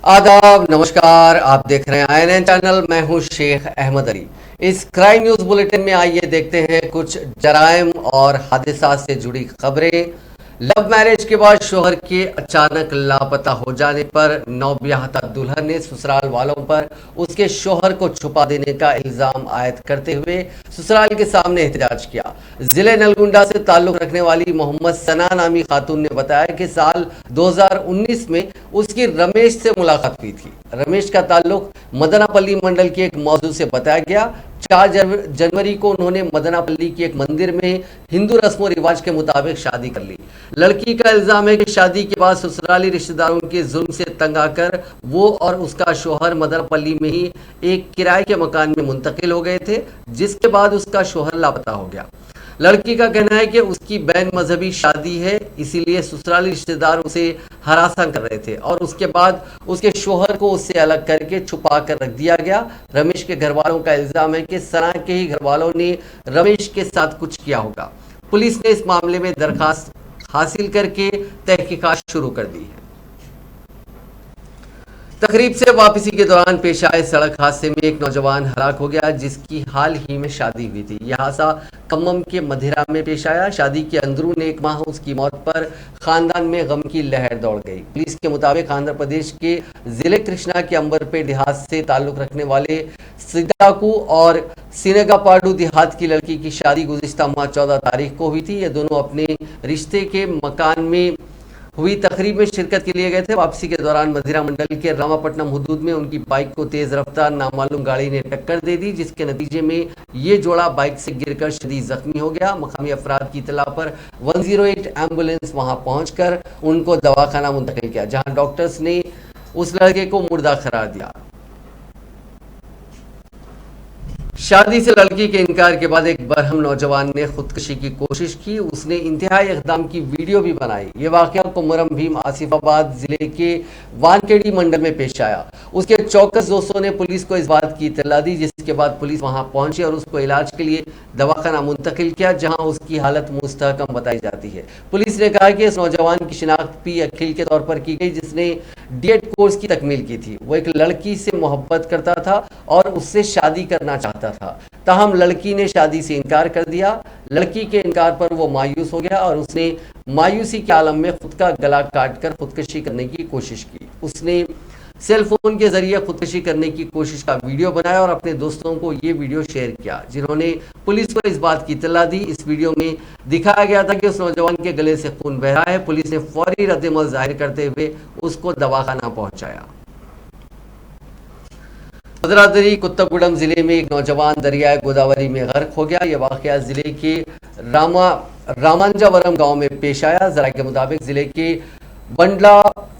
आदाब, नमस्कार। आप देख रहे हैं आईएनएन चैनल। मैं हूं शेख अहमद अली। इस क्राइम न्यूज बुलेटिन में आइए देखते हैं कुछ जराइम और हादसा से जुड़ी खबरें। लव मैरिज के बाद शोहर के अचानक लापता हो जाने पर नवब्याहता दुल्हन ने ससुराल वालों पर उसके शोहर को छुपा देने का इल्जाम आयद करते हुए ससुराल के सामने एहतजाज किया। जिले नलगुंडा से ताल्लुक रखने वाली मोहम्मद सना नामी खातून ने बताया कि साल 2019 में उसकी रमेश से मुलाकात हुई थी। रमेश का ताल्लुक मदनापल्ली मंडल के एक मौजू से बताया गया। 4 जनवरी को उन्होंने मदनापल्ली के एक मंदिर में हिंदू रस्मों रिवाज के मुताबिक शादी कर ली। लड़की का इल्जाम है कि शादी के बाद ससुराली रिश्तेदारों के जुल्म से तंग आकर वो और उसका शोहर मदनापल्ली में ही एक किराए के मकान में मुंतकिल हो गए थे, जिसके बाद उसका शोहर लापता हो गया। लड़की का कहना है कि उसकी बैन मजहबी शादी है, इसीलिए ससुराली रिश्तेदार उसे हरासा कर रहे थे और उसके बाद उसके शोहर को उससे अलग करके छुपा कर रख दिया गया। रमेश के घर वालों का इल्जाम है कि सना के ही घर वालों ने रमेश के साथ कुछ किया होगा। पुलिस ने इस मामले में दरखास्त हासिल करके तहकीकात शुरू कर दी है। तकरीब से वापसी के दौरान पेश आए सड़क हादसे में एक नौजवान हलाक हो गया, जिसकी हाल ही में शादी हुई थी। यह हादसा खम्मम के मधिरा में पेश आया। शादी के अंदरून एक माह उसकी मौत पर खानदान में गम की लहर दौड़ गई। पुलिस के मुताबिक आंध्र प्रदेश के जिले कृष्णा के अंबरपेट देहात से ताल्लुक रखने वाले सिद्धाकू और सिनेगापाडू देहात की लड़की की शादी गुज़िश्ता माह 14 तारीख को हुई थी। ये दोनों अपने रिश्ते के मकान में हुई तकरीब में शिरकत के लिए गए थे। वापसी के दौरान मधिरा मंडल के रामापट्टनम हुदूद में उनकी बाइक को तेज रफ्तार नामालूम गाड़ी ने टक्कर दे दी, जिसके नतीजे में ये जोड़ा बाइक से गिरकर शदीद जख्मी हो गया। मकामी अफराद की इतला पर 108 एम्बुलेंस वहां पहुंचकर उनको दवाखाना मुंतकिल किया, जहां डॉक्टर्स ने उस लड़के को मुर्दा करार दिया। शादी से लड़की के इनकार के बाद एक बरहम नौजवान ने खुदकुशी की कोशिश की। उसने इंतहाई इक़दाम की वीडियो भी बनाई। ये वाक़या कुमरम भीम आसिफाबाद जिले के वानखेड़ी मंडल में पेश आया। उसके चौकस दोस्तों ने पुलिस को इस बात की इत्तला दी, जिसके बाद पुलिस वहां पहुंची और उसको इलाज के लिए दवाखाना मुंतकिल किया, जहां उसकी हालत मुस्तहकम बताई जाती है। पुलिस ने कहा कि इस नौजवान की शिनाख्त पी अखिल के तौर पर की गई, जिसने डीएड कोर्स की तकमील की थी। वो एक लड़की से मोहब्बत करता था और उससे शादी करना चाहता था। ताहम लड़की ने शादी से इनकार कर दिया। लड़की के इनकार पर वो मायूस हो गया और उसने मायूसी के आलम में खुद का गला काटकर खुदकुशी करने की कोशिश की। उसने सेल फोन के जरिए खुदकुशी करने की कोशिश का वीडियो बनाया और अपने दोस्तों को ये वीडियो शेयर किया, जिन्होंने पुलिस को इस बात की इत्तला दी। इस वीडियो में दिखाया गया था कि उस नौजवान के गले से खून बह रहा है। पुलिस ने फौरी रद्दमल जाहिर करते हुए उसको दवाखाना पहुंचाया। भद्राद्री कुत्तागुड़म जिले में एक नौजवान दरियाए गोदावरी में गर्क हो गया। यह वाकया जिले के रामांजावरम गांव में पेश आया। जरा के मुताबिक जिले के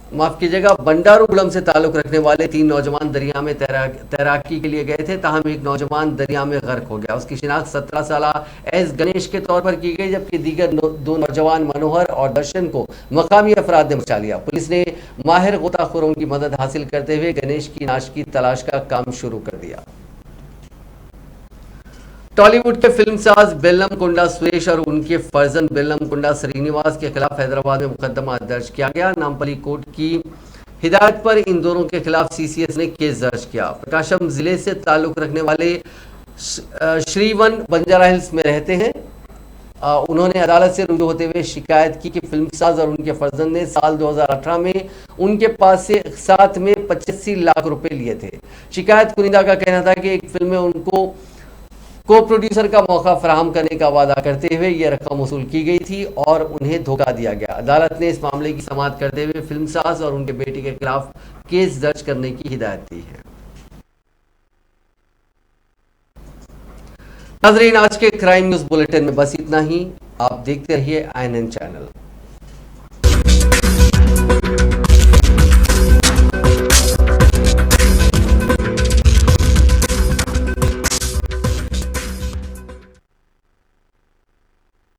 बंडारूगुड़म से ताल्लुक रखने वाले 3 नौजवान दरिया में तैराकी के लिए गए थे। ताहम एक नौजवान दरिया में गर्क हो गया। उसकी शिनाख्त 17 साला एस गणेश के तौर पर की गई, जबकि दीगर 2 नौजवान मनोहर और दर्शन को मकामी अफराद ने बचा लिया। पुलिस ने माहिर गोताखोरों की मदद हासिल करते हुए गणेश की नाश की तलाश का काम शुरू कर दिया। टॉलीवुड के फिल्मसाज बेल्लम कुंडा सुरेश और उनके फर्जंद बेल्लम कुंडा श्रीनिवास के खिलाफ हैदराबाद में मुकदमा दर्ज किया गया। नामपल्ली कोर्ट की हिदायत पर इन दोनों के खिलाफ सीसीएस ने केस दर्ज किया। प्रकाशम जिले से ताल्लुक रखने वाले श्रीवन बंजारा हिल्स में रहते हैं। उन्होंने अदालत से रुजू होते हुए शिकायत की कि फिल्मसाज और उनके फर्जंद ने साल 2018 में उनके पास से साथ में 85 लाख रुपए लिए थे। शिकायत कुनिंदा का कहना था कि एक फिल्म में उनको को प्रोड्यूसर का मौका फराहम करने का वादा करते हुए यह रकम वसूल की गई थी और उन्हें धोखा दिया गया। अदालत ने इस मामले की समाअत करते हुए फिल्मसाज और उनके बेटे के खिलाफ केस दर्ज करने की हिदायत दी है। नाज़रीन, आज के क्राइम न्यूज बुलेटिन में बस इतना ही। आप देखते रहिए आईएनएन चैनल।